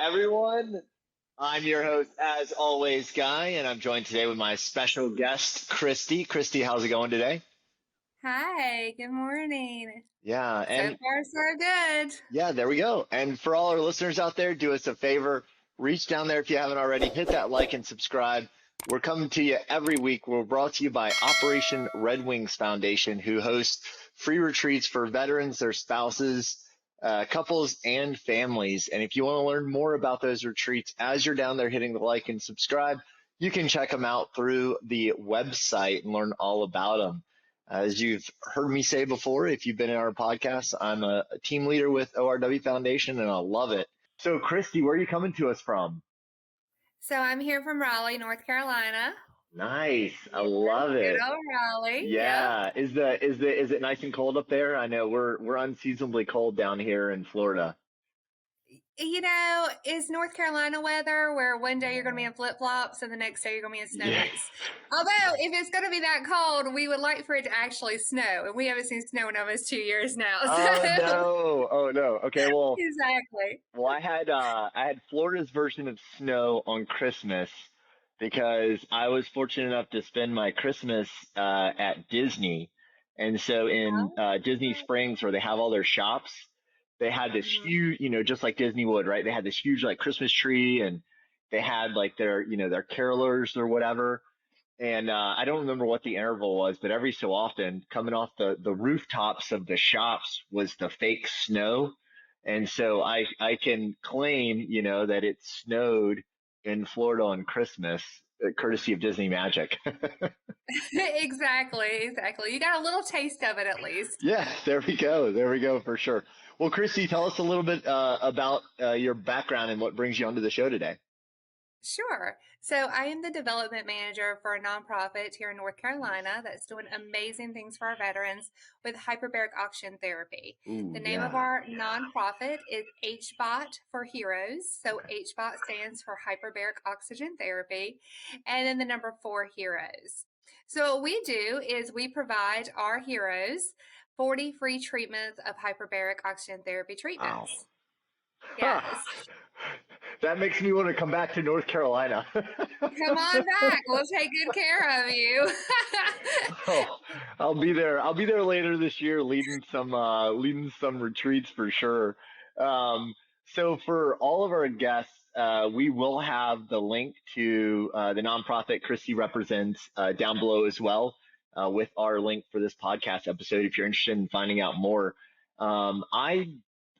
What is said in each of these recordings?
everyone. I'm your host, as always, Guy, and I'm joined today with my special guest, Kristy. Kristy, how's it going today? Hi, good morning. Yeah, So and far, so good. yeah, there we go. And for all our listeners out there, do us a favor, reach down there if you haven't already, hit that like and subscribe. We're coming to you every week. We're brought to you by Operation Red Wings Foundation, who hosts free retreats for veterans, their spouses, couples, and families. And if you want to learn more about those retreats as you're down there hitting the like and subscribe, you can check them out through the website and learn all about them. As you've heard me say before, if you've been in our podcast, I'm a team leader with ORW Foundation, and I love it. So, Kristy, where are you coming to us from? So I'm here from Raleigh, North Carolina. Nice. I love Good it. old Raleigh. Yeah. Is it nice and cold up there? I know we're unseasonably cold down here in Florida. You know, it's North Carolina weather where one day you're going to be in flip-flops and the next day you're going to be in snow Yeah. boots. Although, if it's going to be that cold, we would like for it to actually snow. And we haven't seen snow in almost 2 years now. Oh no. Oh no. Okay, Exactly. I had Florida's version of snow on Christmas because I was fortunate enough to spend my Christmas at Disney. And so in Disney Springs, where they have all their shops, they had this huge, just like Disney would, right? They had this huge like Christmas tree, and they had like their carolers or whatever. And I don't remember what the interval was, but every so often, coming off the rooftops of the shops was the fake snow. And so I can claim, that it snowed in Florida on Christmas, courtesy of Disney Magic. Exactly. You got a little taste of it at least. Yeah, there we go. There we go for sure. Well, Kristy, tell us a little bit about your background and what brings you onto the show today. Sure. So I am the development manager for a nonprofit here in North Carolina that's doing amazing things for our veterans with hyperbaric oxygen therapy. Ooh, The name of our nonprofit is HBOT for Heroes. So HBOT stands for Hyperbaric Oxygen Therapy, and then the number 4 Heroes. So what we do is we provide our heroes 40 free treatments of hyperbaric oxygen therapy treatments. Wow. Yes. That makes me want to come back to North Carolina. Come on back. We'll take good care of you. Oh, I'll be there. I'll be there later this year, leading some retreats for sure. So for all of our guests, we will have the link to the nonprofit Kristy represents down below as well, with our link for this podcast episode if you're interested in finding out more. I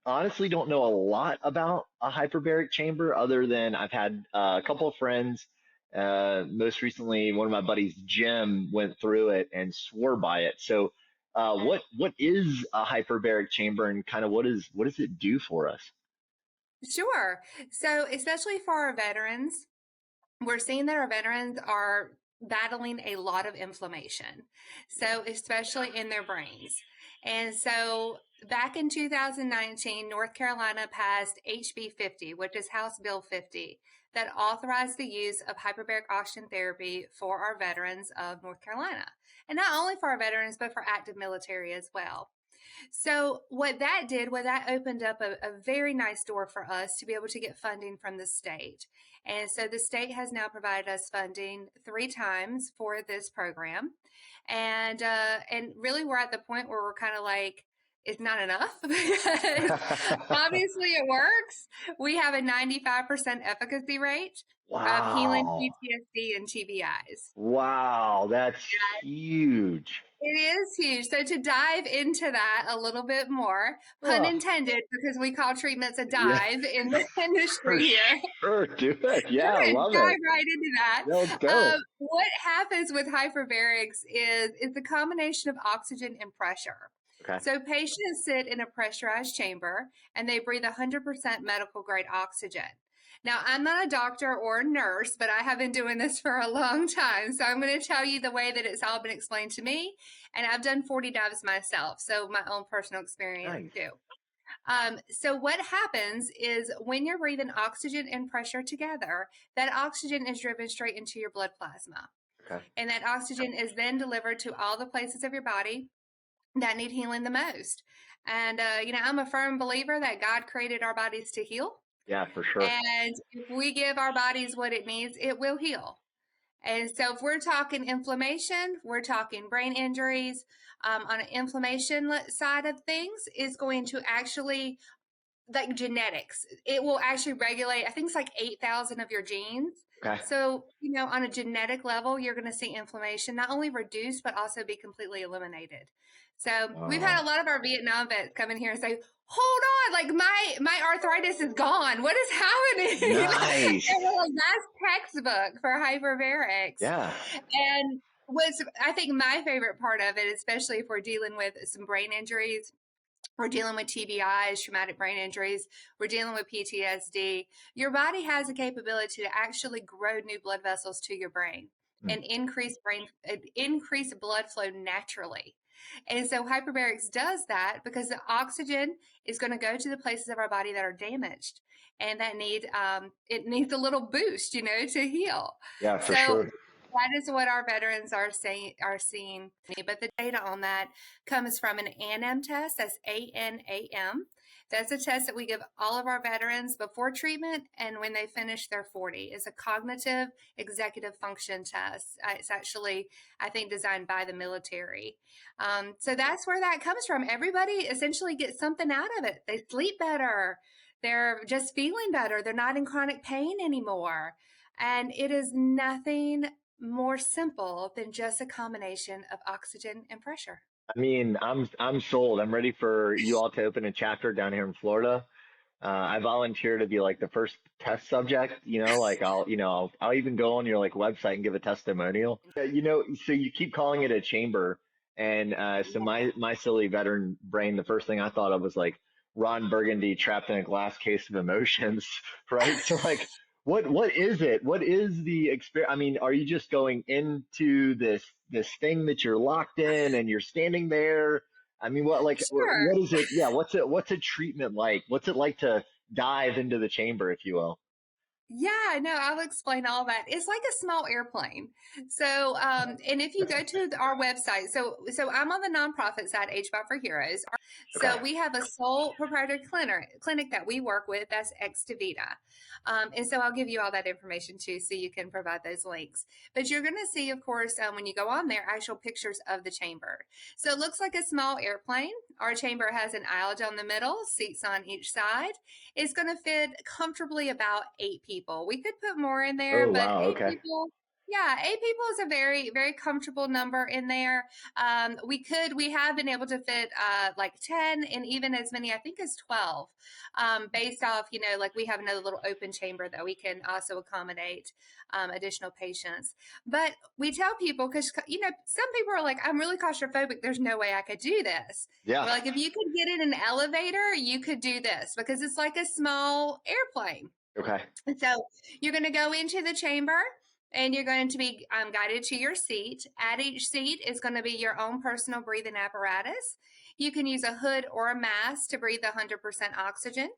honestly don't know a lot about a hyperbaric chamber other than I've had a couple of friends. Most recently, one of my buddies, Jim, went through it and swore by it. So, what is a hyperbaric chamber, and kind of what does it do for us? Sure. So, especially for our veterans, we're seeing that our veterans are battling a lot of inflammation. So, especially in their brains. And so, back in 2019, North Carolina passed HB 50, which is House Bill 50, that authorized the use of hyperbaric oxygen therapy for our veterans of North Carolina. And not only for our veterans, but for active military as well. So what that did was that opened up a very nice door for us to be able to get funding from the state. And so the state has now provided us funding 3 times for this program. And really we're at the point where we're kind of like, it's not enough because obviously it works. We have a 95% efficacy rate of healing PTSD and TBIs. Wow, that's huge. It is huge. So to dive into that a little bit more, pun intended, because we call treatments a dive in the industry here. Sure, do it. Yeah, I love dive it. right into that. Let's go. What happens with hyperbarics is the combination of oxygen and pressure. Okay. So patients sit in a pressurized chamber and they breathe 100% medical grade oxygen. Now, I'm not a doctor or a nurse, but I have been doing this for a long time. So I'm going to tell you the way that it's all been explained to me. And I've done 40 dives myself, so my own personal experience too. So what happens is when you're breathing oxygen and pressure together, that oxygen is driven straight into your blood plasma. Okay. And that oxygen is then delivered to all the places of your body that need healing the most. And, I'm a firm believer that God created our bodies to heal. Yeah, for sure. And if we give our bodies what it needs, it will heal. And so if we're talking inflammation, we're talking brain injuries. On an inflammation side of things, is going to actually, like genetics, it will actually regulate, I think it's like 8,000 of your genes. Okay. So, on a genetic level, you're going to see inflammation not only reduce, but also be completely eliminated. So we've had a lot of our Vietnam vets come in here and say, hold on, like my arthritis is gone. What is happening? Nice. And we're like, that's textbook for hyperbarics. Yeah. And what's, I think, my favorite part of it, especially if we're dealing with some brain injuries, we're dealing with TBIs, traumatic brain injuries, we're dealing with PTSD. Your body has the capability to actually grow new blood vessels to your brain and increase blood flow naturally. And so hyperbarics does that because the oxygen is going to go to the places of our body that are damaged and that need it needs a little boost, to heal. Yeah, for So sure. that is what our veterans are seeing. But the data on that comes from an ANAM test. That's ANAM. That's a test that we give all of our veterans before treatment and when they finish their 40. It's a cognitive executive function test. It's actually, I think, designed by the military. So that's where that comes from. Everybody essentially gets something out of it. They sleep better. They're just feeling better. They're not in chronic pain anymore. And it is nothing more simple than just a combination of oxygen and pressure. I mean, I'm sold. I'm ready for you all to open a chapter down here in Florida. I volunteer to be like the first test subject, like I'll even go on your like website and give a testimonial. So you keep calling it a chamber. And so my silly veteran brain, the first thing I thought of was like Ron Burgundy trapped in a glass case of emotions, right? So like what is it? What is the experience? I mean, are you just going into this thing that you're locked in and you're standing there? I mean, Sure. what is it? Yeah, what's a treatment like? What's it like to dive into the chamber, if you will? Yeah, no, I'll explain all that. It's like a small airplane. So, and if you go to our website, so I'm on the nonprofit side, HBOT for Heroes. So Okay. we have a sole proprietor clinic that we work with. That's Ex Vita. And so I'll give you all that information too, so you can provide those links. But you're going to see, of course, when you go on there, actual pictures of the chamber. So it looks like a small airplane. Our chamber has an aisle down the middle, seats on each side. It's going to fit comfortably about 8 people. We could put more in there, Oh but wow. eight Okay. people. Yeah, 8 people is a very, very comfortable number in there. We have been able to fit like 10 and even as many, I think, as 12, based off, like we have another little open chamber that we can also accommodate additional patients. But we tell people, because, some people are like, I'm really claustrophobic. There's no way I could do this. Yeah. We're like, if you could get in an elevator, you could do this because it's like a small airplane. Okay. And so you're going to go into the chamber and you're going to be guided to your seat. At each seat is going to be your own personal breathing apparatus. You can use a hood or a mask to breathe 100% oxygen.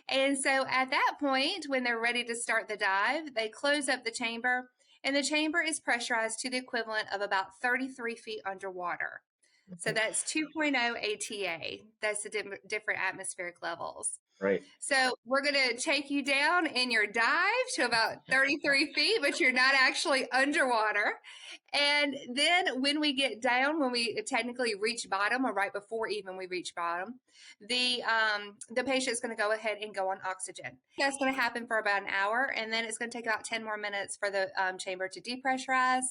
And so at that point, when they're ready to start the dive, they close up the chamber, and the chamber is pressurized to the equivalent of about 33 feet underwater. So that's 2.0 ATA. That's the different atmospheric levels. Right. So we're going to take you down in your dive to about 33 feet, but you're not actually underwater. And then when we get down, when we technically reach bottom, or right before even we reach bottom, the patient's going to go ahead and go on oxygen. That's going to happen for about an hour, and then it's going to take about 10 more minutes for the chamber to depressurize,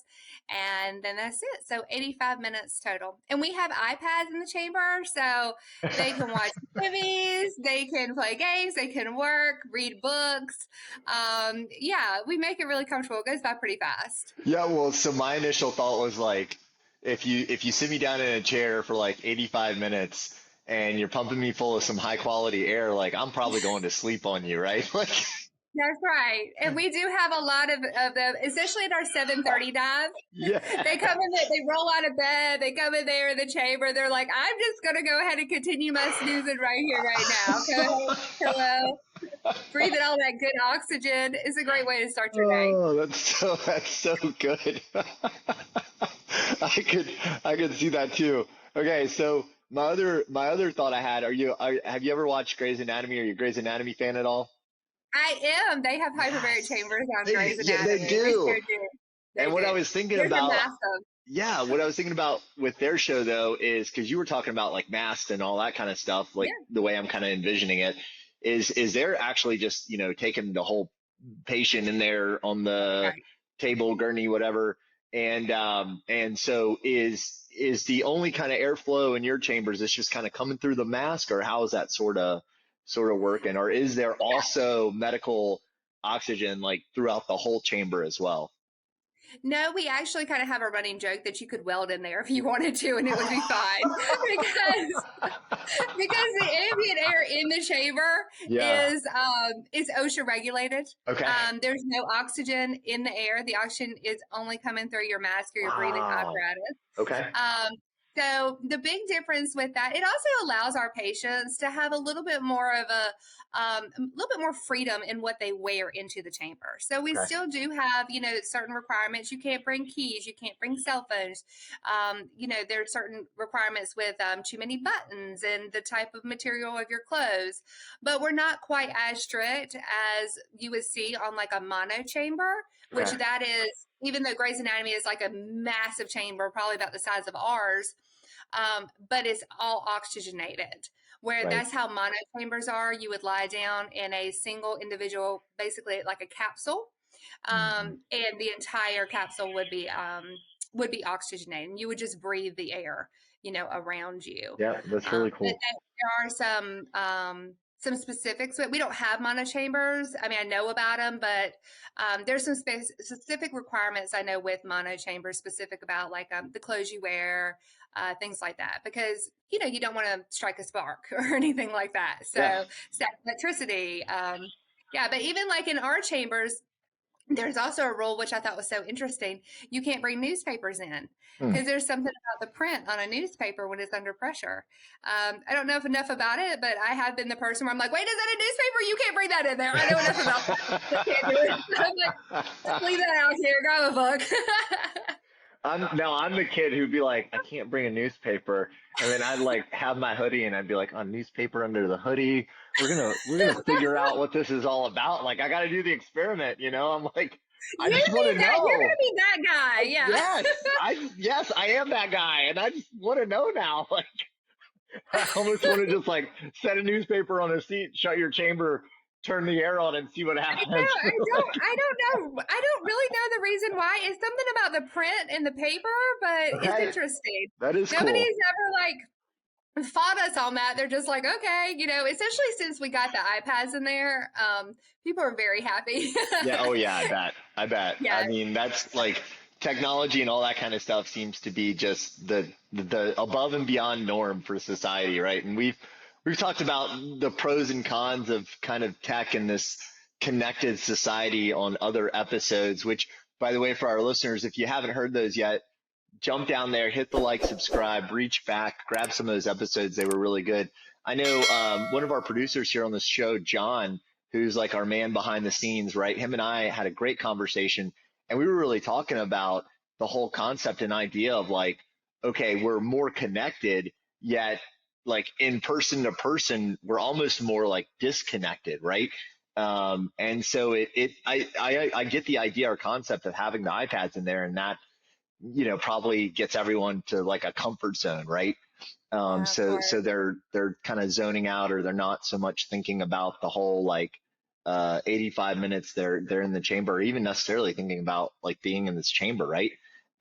and then that's it. So 85 minutes total. And we have iPads in the chamber, so they can watch movies, they can play games, they can work, read books. Yeah, we make it really comfortable. It goes by pretty fast. Yeah, well, so my initial thought was like, if you sit me down in a chair for like 85 minutes and you're pumping me full of some high quality air, like I'm probably going to sleep on you, right? Like, That's right. And we do have a lot of them, especially at our 7:30 dive. yeah. They come in there, they roll out of bed, they come in there in the chamber. They're like, I'm just going to go ahead and continue my snoozing right here, right now. Go ahead, breathing all that good oxygen. It's a great way to start your day. Oh, that's so good. I could see that too. Okay, so my other thought I had, have you ever watched Grey's Anatomy? Are you a Grey's Anatomy fan at all? I am. They have hyperbaric Yes. chambers on Grey's Yeah, they Anatomy. They do. sure do. They And what I do. was thinking There's a about, massive. yeah, what I was thinking about with their show though is because you were talking about like masks and all that kind of stuff, like Yeah. the way I'm kind of envisioning it is they're actually just, taking the whole patient in there on the Right. table, gurney, whatever. And so is the only kind of airflow in your chambers, it's just kind of coming through the mask, or how is that sort of working? Or is there also medical oxygen like throughout the whole chamber as well? No, we actually kind of have a running joke that you could weld in there if you wanted to, and it would be fine because the ambient air in the chamber Yeah. is OSHA regulated. Okay. There's no oxygen in the air. The oxygen is only coming through your mask or your breathing Wow. apparatus. Okay. Um, so the big difference with that, it also allows our patients to have a little bit more of a little bit more freedom in what they wear into the chamber. So we Okay. still do have, certain requirements. You can't bring keys, you can't bring cell phones. There are certain requirements with too many buttons and the type of material of your clothes, but we're not quite as strict as you would see on like a mono chamber, which Okay. that is, even though Grey's Anatomy is like a massive chamber, probably about the size of ours, but it's all oxygenated. Where Right. that's how mono chambers are. You would lie down in a single individual, basically like a capsule, Mhm. and the entire capsule would be oxygenated. And you would just breathe the air, around you. Yeah, that's really But cool. there are some specifics. But we don't have mono chambers. I mean, I know about them, but there's some specific requirements I know with mono chambers, specific about like the clothes you wear, things like that, because you don't want to strike a spark or anything like that. Yeah. So static electricity. Yeah, but even like in our chambers, there's also a rule which I thought was so interesting. You can't bring newspapers in Hmm. because there's something about the print on a newspaper when it's under pressure. I don't know enough about it, but I have been the person where I'm like, wait, is that a newspaper? You can't bring that in there. I know enough about that. I can't do it. I'm like, just leave that out here. Grab a book. I'm the kid who'd be like, I can't bring a newspaper, and then I'd like have my hoodie, and I'd be like, on newspaper under the hoodie. We're gonna figure out what this is all about. Like, I got to do the experiment. I'm like, I You just want to be that. You're know. gonna be that guy. Yeah. Yes, I am that guy, and I just want to know now. Like, I almost want to just like set a newspaper on a seat, shut your chamber, turn the air on, and see what I happens. know. I don't know. I don't really know the reason why. It's something about the print and the paper, but it's Okay, interesting. that is cool. Nobody's ever like fought us on that. They're just like, okay, especially since we got the iPads in there, people are very happy. Yeah. Oh, yeah. I bet. I Yeah. mean, that's like technology and all that kind of stuff seems to be just the above and beyond norm for society, right? And we've talked about the pros and cons of kind of tech and this connected society on other episodes. Which, by the way, for our listeners, if you haven't heard those yet, jump down there, hit the like, subscribe, reach back, grab some of those episodes. They were really good. I know one of our producers here on this show, John, who's like our man behind the scenes, right? Him and I had a great conversation, and we were really talking about the whole concept and idea of like, okay, we're more connected, yet like in person to person, we're almost more like disconnected, right? And so I get the idea or concept of having the iPads in there, and that probably gets everyone to like a comfort zone, right? Yeah, of So course. they're kind of zoning out, or they're not so much thinking about the whole like 85 minutes they're in the chamber, or even necessarily thinking about like being in this chamber, right?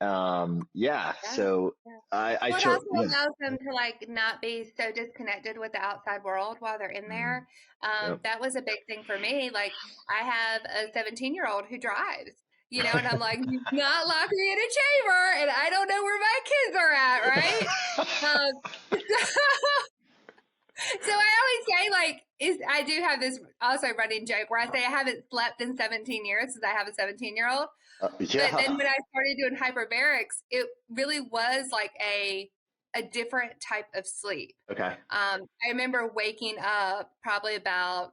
Yeah. Yeah. So Yeah. I Well, it chose. also Yeah. allows them to like not be so disconnected with the outside world while they're in Mm, there. yep. That was a big thing for me. Like I have a 17-year-old who drives, and I'm like, "You not lock me in a chamber, and I don't know where my kids are at, right?" Um, So I always say, like, I do have this also running joke where I say I haven't slept in 17 years since I have a 17-year-old. But then Yeah. when I started doing hyperbarics, it really was like a different type of sleep. Okay. I remember waking up I was probably about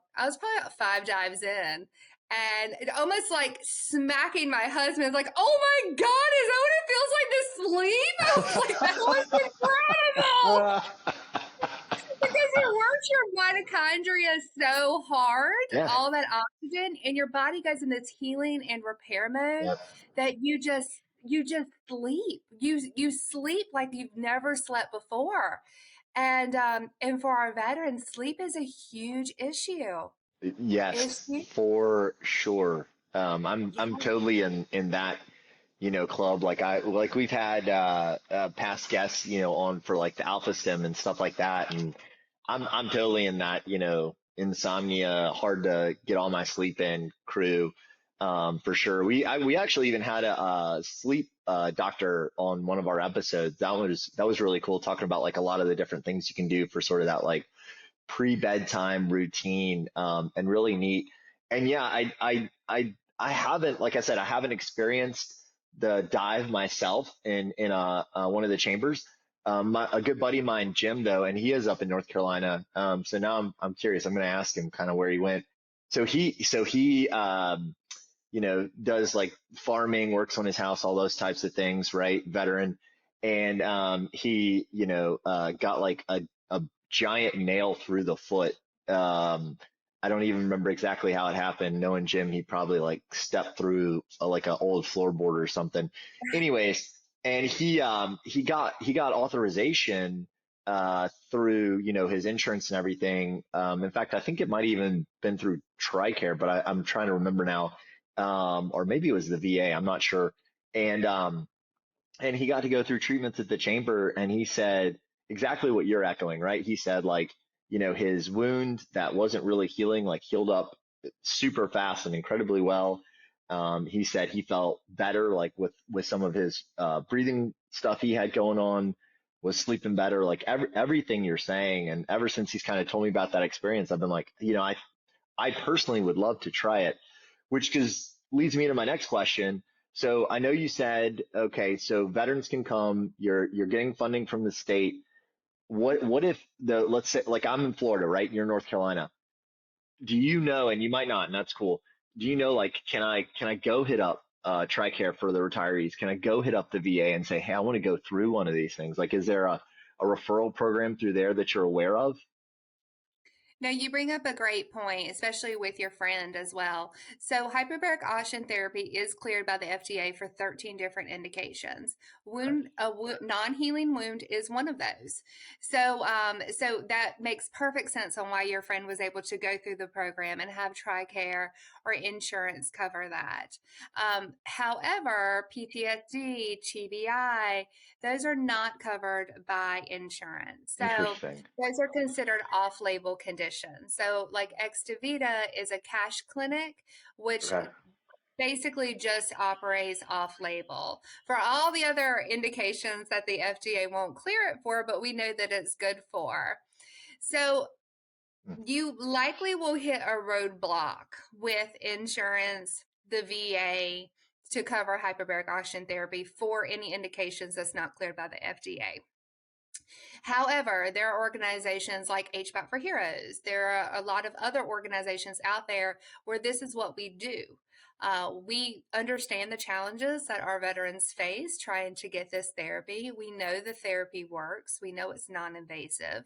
5 dives in, and it almost like smacking my husband, like, "Oh my God, is that what it feels like to sleep?" I was like, "That was incredible." Because it works your mitochondria so hard, Yeah. all that oxygen, and your body goes in this healing and repair mode Yep. that you just sleep. You sleep like you've never slept before. And for our veterans, sleep is a huge issue. It's Yes, huge. for sure. I'm Yeah. totally in that, club. Like we've had past guests, on for like the Alpha Sim and stuff like that, and I'm totally in that, insomnia, hard to get all my sleep in crew, for sure. We actually even had a sleep doctor on one of our episodes. That was really cool, talking about like a lot of the different things you can do for sort of that like pre-bedtime routine, and really neat. And yeah, I haven't, like I said, I haven't experienced the dive myself in one of the chambers. A good buddy of mine, Jim, though, and he is up in North Carolina. So now I'm curious. I'm going to ask him kind of where he went. So he does like farming, works on his house, all those types of things, right? Veteran. And he, got like a giant nail through the foot. Um, I don't even remember exactly how it happened. Knowing Jim, he probably like stepped through like an old floorboard or something. Anyways, and he got authorization through his insurance and everything. In fact, I think it might even been through TRICARE, but I'm trying to remember now, or maybe it was the VA. I'm not sure. And he got to go through treatments at the chamber, and he said exactly what you're echoing, right? He said like, his wound that wasn't really healing, like healed up super fast and incredibly well. He said he felt better, like with some of his breathing stuff he had going on, was sleeping better, like everything you're saying. And ever since he's kind of told me about that experience, I've been like, I personally would love to try it, which leads me to my next question. So I know you said, okay, so veterans can come, you're getting funding from the state. What if let's say, like, I'm in Florida, right? You're in North Carolina. Do you know, and you might not, and that's cool. Do you know, like, can I go hit up TRICARE for the retirees? Can I go hit up the VA and say, hey, I want to go through one of these things? Like, is there a referral program through there that you're aware of? No, you bring up a great point, especially with your friend as well. So, hyperbaric oxygen therapy is cleared by the FDA for 13 different indications. Non-healing wound is one of those. So that makes perfect sense on why your friend was able to go through the program and have TRICARE or insurance cover that. However, PTSD, TBI, those are not covered by insurance. So Interesting. those are considered off label conditions. So, like Extavita is a cash clinic, which Okay. basically just operates off label for all the other indications that the FDA won't clear it for, but we know that it's good for. So, you likely will hit a roadblock with insurance, the VA, to cover hyperbaric oxygen therapy for any indications that's not cleared by the FDA. However, there are organizations like HBOT for Heroes. There are a lot of other organizations out there where this is what we do. We understand the challenges that our veterans face trying to get this therapy. We know the therapy works. We know it's non-invasive.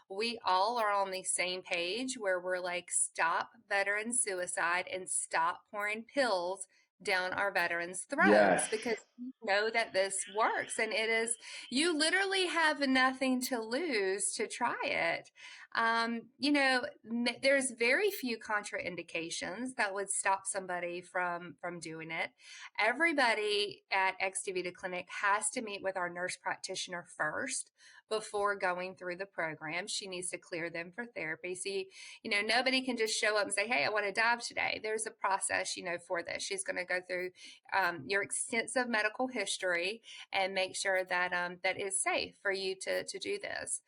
We all are on the same page where we're like, stop veteran suicide and stop pouring pills down our veterans' Yes. throats, because we know that this works, and it is, you literally have nothing to lose to try it. There's very few contraindications that would stop somebody from doing it. Everybody at Extavita Clinic has to meet with our nurse practitioner first before going through the program. She needs to clear them for therapy. So, nobody can just show up and say, hey, I want to dive today. There's a process, for this. She's going to go through your extensive medical history and make sure that that is safe for you to do this.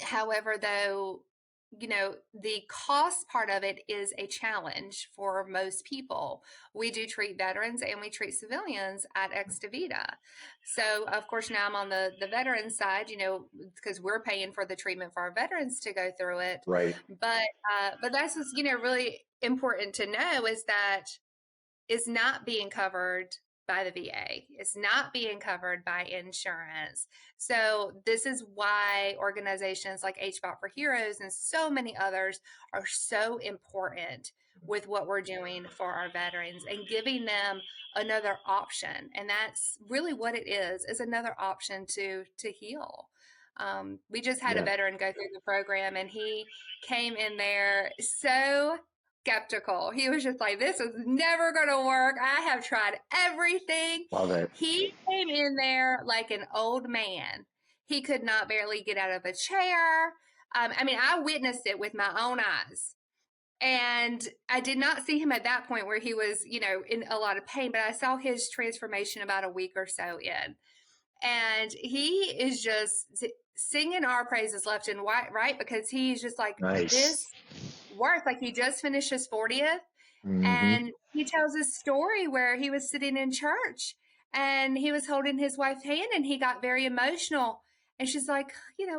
However, though, the cost part of it is a challenge for most people. We do treat veterans and we treat civilians at Extavita. So, of course, now I'm on the veteran side, because we're paying for the treatment for our veterans to go through it. Right. But that's what's, really important to know, is that it's not being covered by the VA. It's not being covered by insurance. So this is why organizations like HBOT for Heroes and so many others are so important with what we're doing for our veterans and giving them another option. And that's really what it is another option to heal. We just had a Yeah. veteran go through the program, and he came in there so skeptical. He was just like, this is never going to work. I have tried everything. Love it. He came in there like an old man. He could not barely get out of a chair. I mean, I witnessed it with my own eyes. And I did not see him at that point where he was, in a lot of pain, but I saw his transformation about a week or so in. And he is just singing our praises left and right, because he's just like, Nice. this works. Like, he just finished his 40th. And he tells his story where he was sitting in church and he was holding his wife's hand and he got very emotional. And she's like,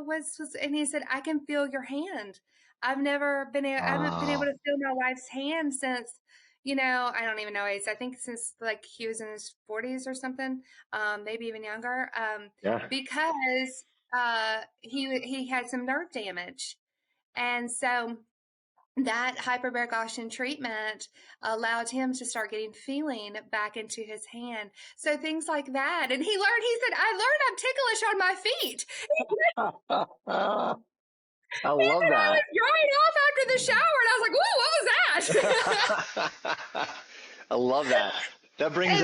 what's, and he said, I can feel your hand. I haven't been able to feel my wife's hand since, I don't even know age. I think since like he was in his 40s or something, maybe even younger, because he had some nerve damage. And so that hyperbaric oxygen treatment allowed him to start getting feeling back into his hand. So things like that. And he said, I learned I'm ticklish on my feet. I love that. I was drying off after the shower, and I was like, whoa, what was that? I love that. That brings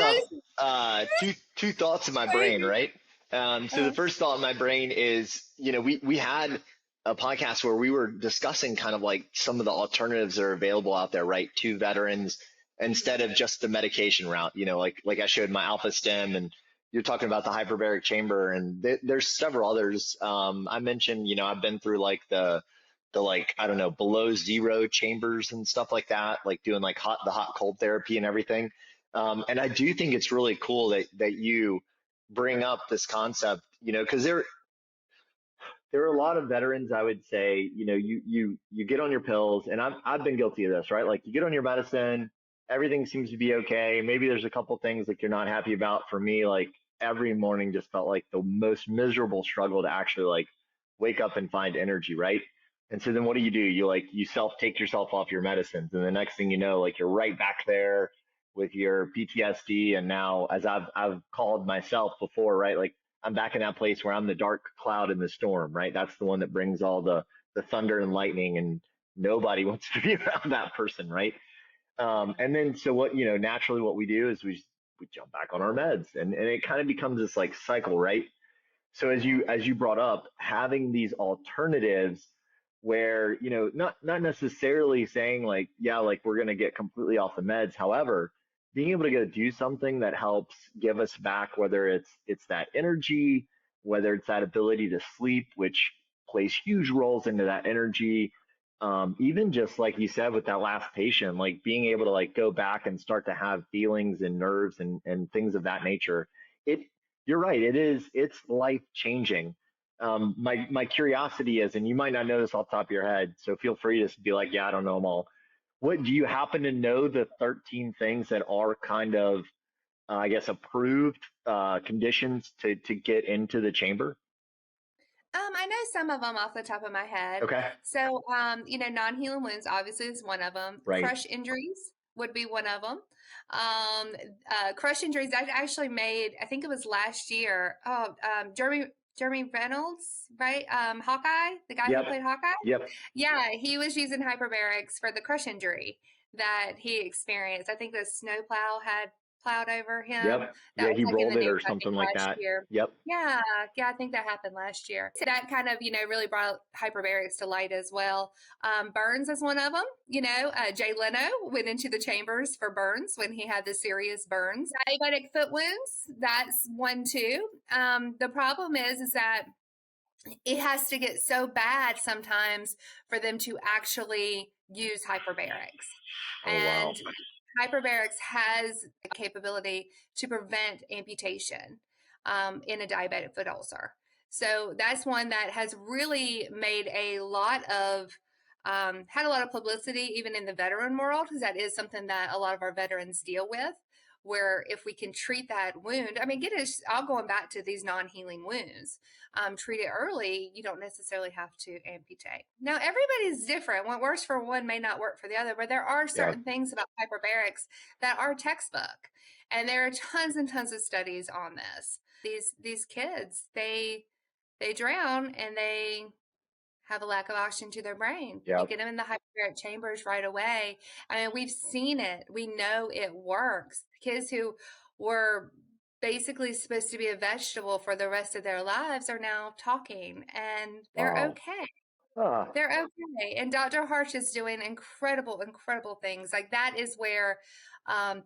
up two thoughts in my brain, right? So the first thought in my brain is, we had a podcast where we were discussing kind of like some of the alternatives that are available out there, right, to veterans instead of just the medication route. Like I showed my alpha stem, and you're talking about the hyperbaric chamber, and there's several others. I mentioned, I've been through like the like, I don't know, below zero chambers and stuff like that, like doing like the hot cold therapy and everything. And I do think it's really cool that you bring up this concept, because there are a lot of veterans, I would say, you get on your pills, and I've been guilty of this, right? Like, you get on your medicine, everything seems to be okay. Maybe there's a couple things like you're not happy about. For me, like, every morning just felt like the most miserable struggle to actually like wake up and find energy, right? And so then what do? You take yourself off your medicines, and the next thing you know, like, you're right back there with your PTSD. And now, as I've called myself before, right? Like, I'm back in that place where I'm the dark cloud in the storm, right? That's the one that brings all the thunder and lightning, and nobody wants to be around that person, right? And then, so what, naturally what we do is we jump back on our meds, and it kind of becomes this like cycle, right? So as you brought up, having these alternatives where, not necessarily saying like, yeah, like we're going to get completely off the meds. However, being able to do something that helps give us back, whether it's that energy, whether it's that ability to sleep, which plays huge roles into that energy. Even just like you said with that last patient, like being able to like go back and start to have feelings and nerves and things of that nature. You're right. It's life changing. My curiosity is, and you might not know this off the top of your head, so feel free to be like, yeah, I don't know them all. What do you happen to know the 13 things that are kind of, I guess, approved conditions to get into the chamber? I know some of them off the top of my head. Okay. So, non-healing wounds obviously is one of them. Right. Crush injuries would be one of them. Crush injuries, I actually made, I think it was last year. Jeremy Reynolds, right? Hawkeye, the guy who played Hawkeye. Yep. Yeah, he was using hyperbarics for the crush injury that he experienced. I think the snowplow had plowed over him. Yep. That he was rolled in the it or news, something like that. Year. Yep. Yeah, I think that happened last year. So that kind of, really brought hyperbarics to light as well. Burns is one of them. Jay Leno went into the chambers for burns when he had the serious burns. Diabetic foot wounds, that's one too. The problem is that it has to get so bad sometimes for them to actually use hyperbarics. And hyperbarics has the capability to prevent amputation in a diabetic foot ulcer. So that's one that has really made a lot of, had a lot of publicity even in the veteran world, because that is something that a lot of our veterans deal with where if we can treat that wound, I mean, get it all going back to these non-healing wounds, treat it early, you don't necessarily have to amputate. Now, everybody's different. What works for one may not work for the other, but there are Yeah. certain things about hyperbarics that are textbook. And there are tons and tons of studies on this. These kids, they drown and they have a lack of oxygen to their brain. You Yeah. get them in the hyperbaric chambers right away. I mean, we've seen it. We know it works. Kids who were basically supposed to be a vegetable for the rest of their lives are now talking, and they're Wow. okay. Ah. They're okay. And Dr. Harsh is doing incredible, incredible things. Like that is where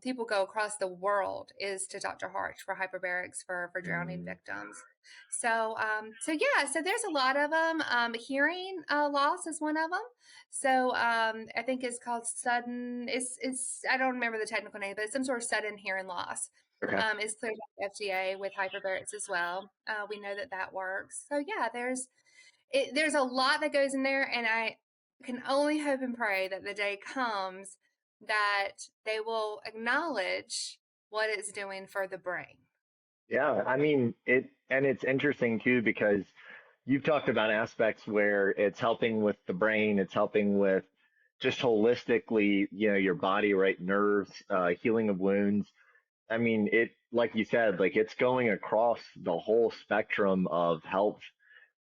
people go across the world, is to Dr. Harsh for hyperbarics for drowning Mm. victims. So, so there's a lot of them. Hearing loss is one of them. So, I think it's called sudden. I don't remember the technical name, but it's some sort of sudden hearing loss. Okay. It's cleared by FDA with hyperbarics as well. We know that works. So yeah, there's a lot that goes in there, and I can only hope and pray that the day comes that they will acknowledge what it's doing for the brain. Yeah, I mean it's interesting too because you've talked about aspects where it's helping with the brain, it's helping with just holistically, your body, right? Nerves, healing of wounds. I mean, like you said, like it's going across the whole spectrum of health,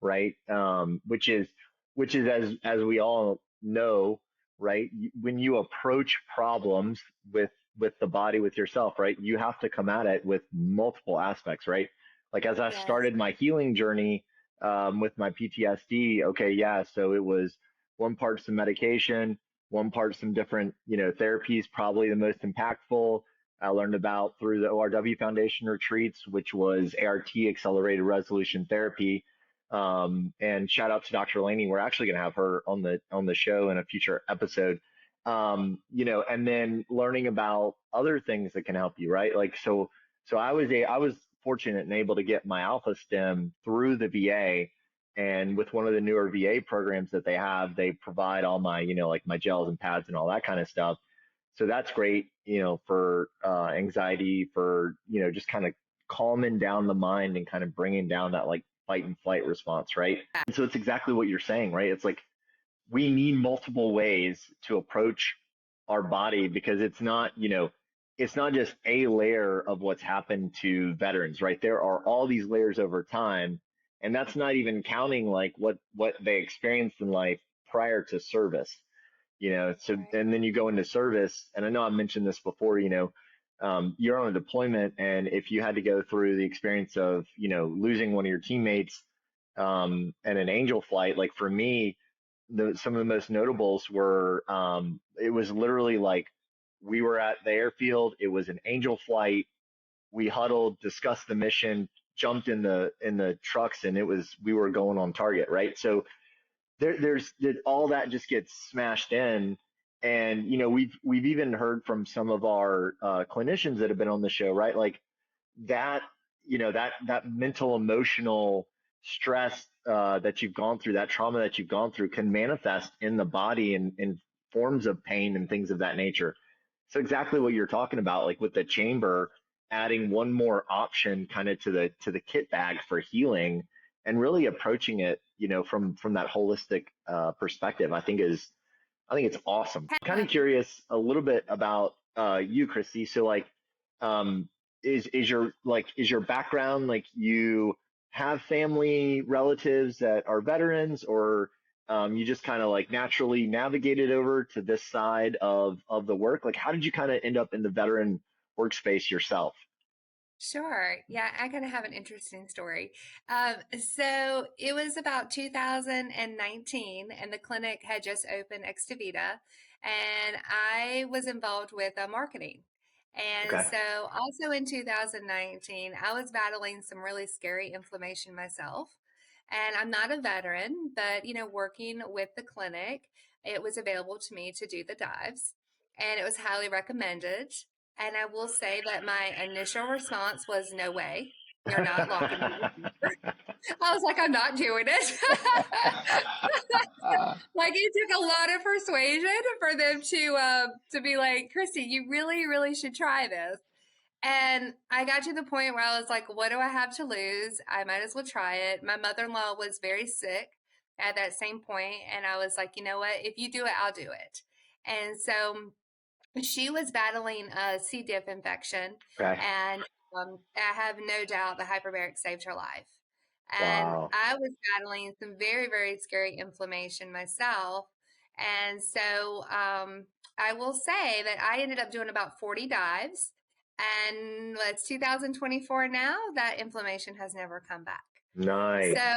right? Which is as we all know, right? When you approach problems with the body, with yourself, right? You have to come at it with multiple aspects, right? Like as I Yes. started my healing journey with my PTSD, okay, yeah, so it was one part some medication, one part some different, therapies, probably the most impactful I learned about through the ORW Foundation retreats, which was ART, Accelerated Resolution Therapy. And shout out to Dr. Laney. We're actually going to have her on the show in a future episode. And then learning about other things that can help you, right? Like so I was fortunate and able to get my Alpha Stem through the VA. And with one of the newer VA programs that they have, they provide all my, like my gels and pads and all that kind of stuff. So that's great, for anxiety, for, just kind of calming down the mind and kind of bringing down that like fight and flight response, right? And so it's exactly what you're saying, right? It's like we need multiple ways to approach our body because it's not just a layer of what's happened to veterans, right? There are all these layers over time, and that's not even counting like what they experienced in life prior to service. So Right. and then you go into service, and I know I mentioned this before, you're on a deployment, and if you had to go through the experience of, losing one of your teammates, and an angel flight, like for me, some of the most notables were, it was literally like we were at the airfield, it was an angel flight, we huddled, discussed the mission, jumped in the trucks, and we were going on target, right? So there's all that just gets smashed in. And we've even heard from some of our clinicians that have been on the show, right? Like that, that mental emotional stress that you've gone through, that trauma that you've gone through, can manifest in the body in forms of pain and things of that nature. So exactly what you're talking about, like with the chamber, adding one more option kind of to the kit bag for healing, and really approaching it, from that holistic perspective, I think it's awesome. Kind of curious a little bit about you, Kristy. So like, um, is your background like you have family relatives that are veterans, or you just kind of like naturally navigated over to this side of the work? Like, how did you kind of end up in the veteran workspace yourself? Sure. Yeah, I kind of have an interesting story. So it was about 2019, and the clinic had just opened Ex Vita, and I was involved with marketing. And Okay. so also in 2019, I was battling some really scary inflammation myself. And I'm not a veteran, but working with the clinic, it was available to me to do the dives, and it was highly recommended. And I will say that my initial response was, no way, you're not locking me in here. I was like, I'm not doing it. Like it took a lot of persuasion for them to be like, Kristy, you really, really should try this. And I got to the point where I was like, what do I have to lose? I might as well try it. My mother-in-law was very sick at that same point, and I was like, you know what? If you do it, I'll do it. And so she was battling a C. diff infection, Okay. and I have no doubt the hyperbaric saved her life. And Wow. I was battling some very, very scary inflammation myself. And so I will say that I ended up doing about 40 dives. And it's 2024 now, that inflammation has never come back. Nice. So,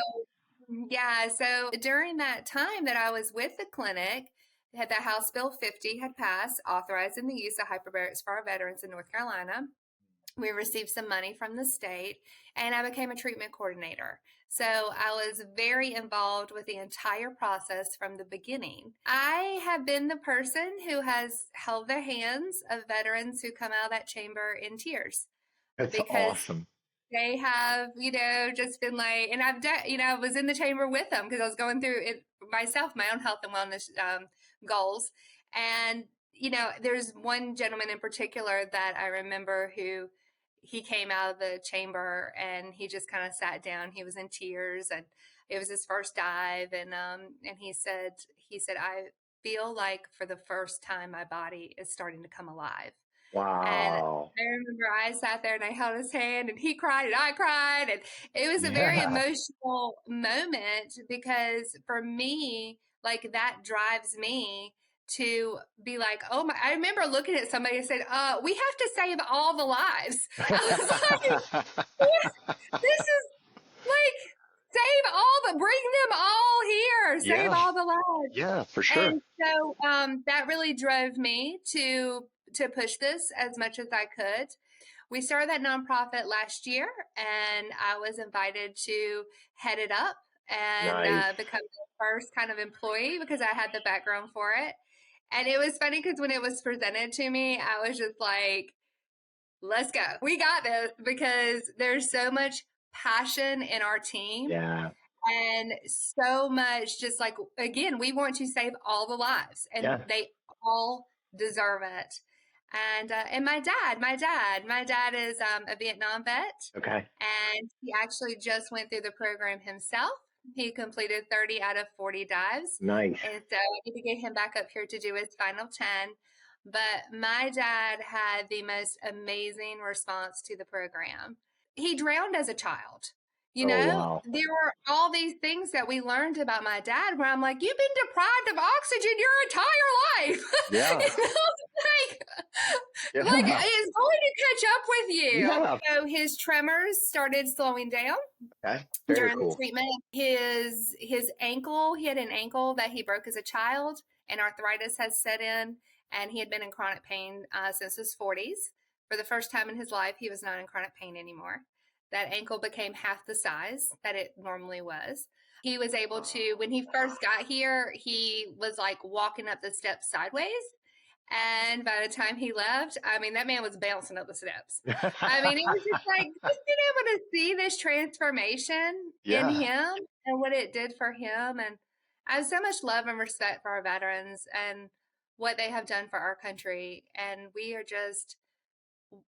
yeah, so during that time that I was with the clinic, had the House Bill 50 had passed, authorizing the use of hyperbarics for our veterans in North Carolina. We received some money from the state, and I became a treatment coordinator. So I was very involved with the entire process from the beginning. I have been the person who has held the hands of veterans who come out of that chamber in tears That's because awesome. they have, just been like, and I've done, I was in the chamber with them because I was going through it myself, my own health and wellness goals. And, there's one gentleman in particular that I remember who he came out of the chamber and he just kind of sat down. He was in tears and it was his first dive. And he said, I feel like for the first time, my body is starting to come alive. And Wow. I remember I sat there and I held his hand and he cried and I cried. And it was a very Yeah. emotional moment because for me, like that drives me to be like, oh my, I remember looking at somebody and said, we have to save all the lives. I was like, this is like, bring them all here, save Yeah. all the lives. Yeah, for sure. And so that really drove me to push this as much as I could. We started that nonprofit last year, and I was invited to head it up and Nice. become the first kind of employee because I had the background for it. And it was funny because when it was presented to me, I was just like, let's go. We got this because there's so much passion in our team Yeah. and so much just like, again, we want to save all the lives and Yeah. they all deserve it. And my dad is a Vietnam vet, Okay. and he actually just went through the program himself. He completed 30 out of 40 dives. Nice. And so I need to get him back up here to do his final 10. But my dad had the most amazing response to the program. He drowned as a child. Oh, wow. There were all these things that we learned about my dad where I'm like, you've been deprived of oxygen your entire life. Yeah. like, like Yeah. it's going to catch up with you. Yeah. So his tremors started slowing down Okay. Very during the cool. treatment. His ankle, he had an ankle that he broke as a child, and arthritis has set in, and he had been in chronic pain since his 40s. For the first time in his life, he was not in chronic pain anymore. That ankle became half the size that it normally was. He was able to, when he first got here, he was like walking up the steps sideways. And by the time he left, I mean, that man was bouncing up the steps. I mean, it was just like, just being able to see this transformation in Yeah. him and what it did for him. And I have so much love and respect for our veterans and what they have done for our country. And we are just,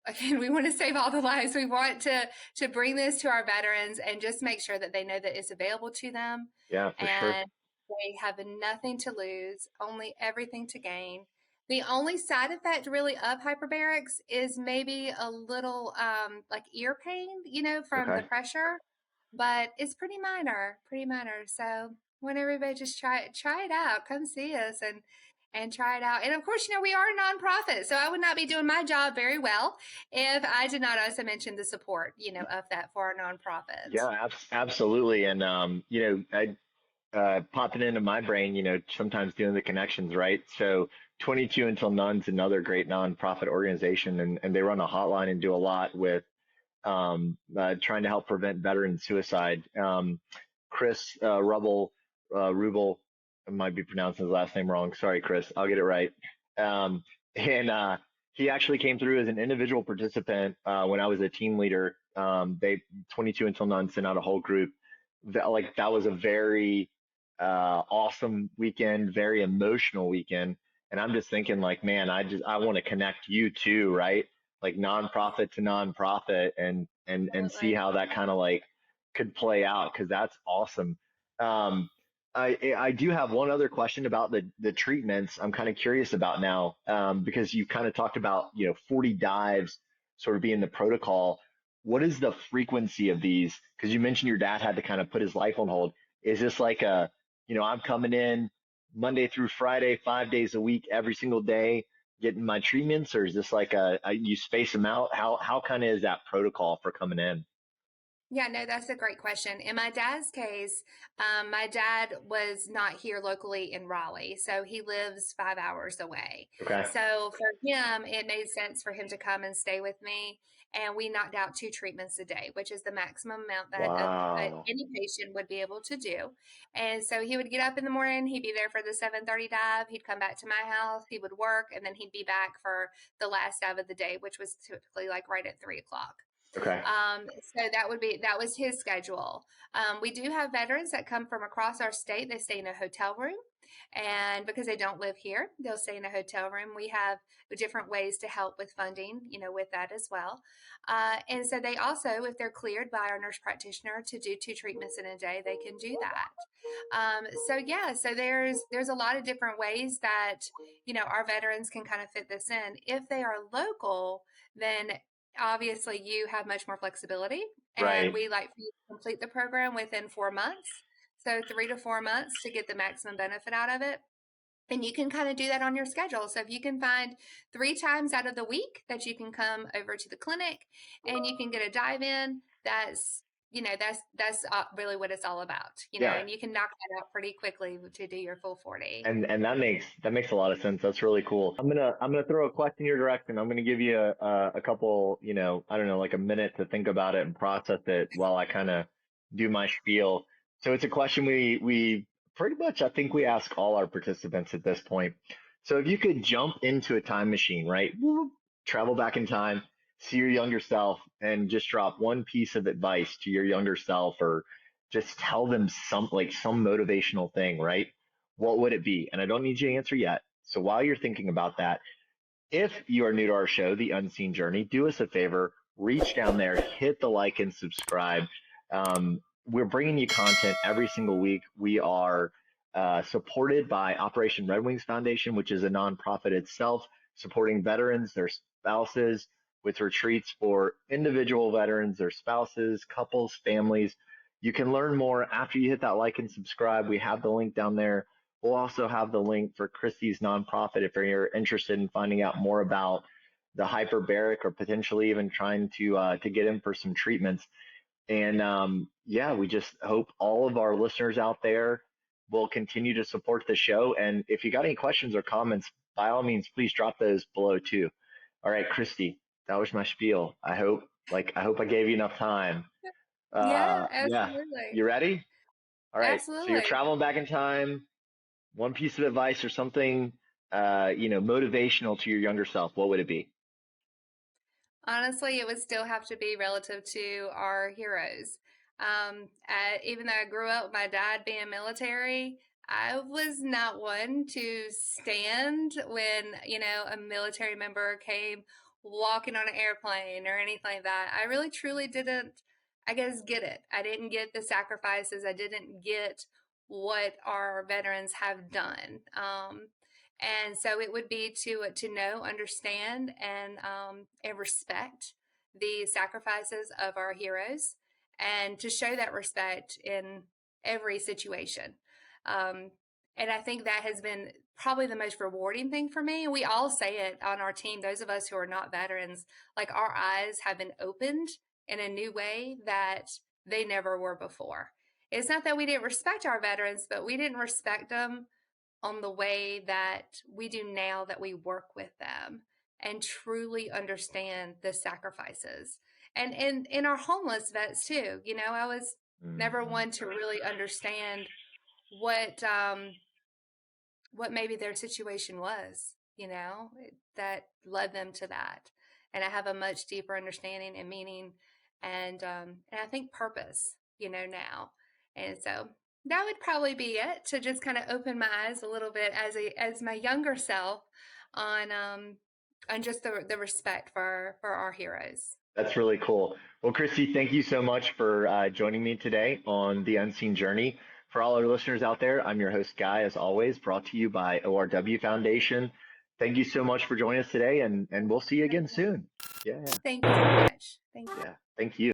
again, we want to save all the lives. We want to bring this to our veterans and just make sure that they know that it's available to them Yeah, for sure. and they have nothing to lose, only everything to gain. The only side effect really of hyperbarics is maybe a little like ear pain, from the Okay. pressure, but it's pretty minor, pretty minor. So want everybody just try it out. Come see us and try it out. And of course, we are a nonprofit, so I would not be doing my job very well if I did not also mention the support, of that for our nonprofits. Yeah, absolutely. And I popping into my brain, sometimes doing the connections, right? So 22 Until None's another great nonprofit organization, and they run a hotline and do a lot with trying to help prevent veteran suicide. Chris Rubel, I might be pronouncing his last name wrong. Sorry, Chris. I'll get it right. And he actually came through as an individual participant when I was a team leader. They 22 Until None sent out a whole group. That was a very awesome weekend, very emotional weekend. And I'm just thinking, like, man, I want to connect you too, right? like nonprofit to nonprofit and see Absolutely. how that kind of like could play out because that's awesome. Um, I do have one other question about the treatments. I'm kind of curious about now because you kind of talked about 40 dives sort of being the protocol. What is the frequency of these? Because you mentioned your dad had to kind of put his life on hold. Is this like a I'm coming in Monday through Friday, 5 days a week, every single day, getting my treatments, or is this like a you space them out? How kind of is that protocol for coming in? Yeah, no, that's a great question. In my dad's case, my dad was not here locally in Raleigh, so he lives 5 hours away. Okay. So for him, it made sense for him to come and stay with me. And we knocked out 2 treatments a day, which is the maximum amount that Wow. any patient would be able to do. And so he would get up in the morning, he'd be there for the 7:30 dive, he'd come back to my house, he would work, and then he'd be back for the last dive of the day, which was typically like right at 3 o'clock. Okay. So that was his schedule. We do have veterans that come from across our state. They stay in a hotel room, and because they don't live here, they'll stay in a hotel room. We have different ways to help with funding, with that as well. And so they also, if they're cleared by our nurse practitioner to do 2 treatments in a day, they can do that. So yeah, so there's a lot of different ways that our veterans can kind of fit this in. If they are local, then obviously you have much more flexibility, and Right. we like for you to complete the program within 4 months, so 3 to 4 months to get the maximum benefit out of it. And you can kind of do that on your schedule. So if you can find 3 times out of the week that you can come over to the clinic and you can get a dive in, that's really what it's all about, Yeah. and you can knock that out pretty quickly to do your full 40. And that makes a lot of sense. That's really cool. I'm gonna throw a question your direction. I'm gonna give you a couple, I don't know, like a minute to think about it and process it while I kind of do my spiel. So it's a question we pretty much I think we ask all our participants at this point. So if you could jump into a time machine, right? Whoop, travel back in time, see your younger self, and just drop one piece of advice to your younger self, or just tell them some motivational thing, right? What would it be? And I don't need you to answer yet. So while you're thinking about that, if you are new to our show, The Unseen Journey, do us a favor, reach down there, hit the like and subscribe. We're bringing you content every single week. We are supported by Operation Red Wings Foundation, which is a nonprofit itself, supporting veterans, their spouses, with retreats for individual veterans, their spouses, couples, families. You can learn more after you hit that like and subscribe. We have the link down there. We'll also have the link for Kristy's nonprofit if you're interested in finding out more about the hyperbaric or potentially even trying to get in for some treatments. And yeah, we just hope all of our listeners out there will continue to support the show. And if you got any questions or comments, by all means, please drop those below too. All right, Kristy, that was my spiel. I hope I gave you enough time. Yeah, Yeah, absolutely. you ready? All right, so you're Absolutely. traveling back in time. One piece of advice or something, motivational to your younger self, what would it be? Honestly, it would still have to be relative to our heroes. Even though I grew up with my dad being military, I was not one to stand when, a military member came walking on an airplane or anything like that. I really truly didn't, I guess, get it. I didn't get the sacrifices. I didn't get what our veterans have done. And so it would be to know, understand, and respect the sacrifices of our heroes, and to show that respect in every situation. Um, and I think that has been probably the most rewarding thing for me. We all say it on our team, those of us who are not veterans, like our eyes have been opened in a new way that they never were before. It's not that we didn't respect our veterans, but we didn't respect them on the way that we do now that we work with them and truly understand the sacrifices. And in our homeless vets too, I was never Mhm. one to really understand what what maybe their situation was, that led them to that. And I have a much deeper understanding and meaning, and I think purpose, now. And so that would probably be it, to just kind of open my eyes a little bit as my younger self on and just the respect for our heroes. That's really cool. Well, Kristy, thank you so much for joining me today on The Unseen Journey. For all our listeners out there, I'm your host, Guy, as always, brought to you by ORW Foundation. Thank you so much for joining us today, and we'll see you again soon. Yeah, Thank you so much. Thank you. yeah. Thank you.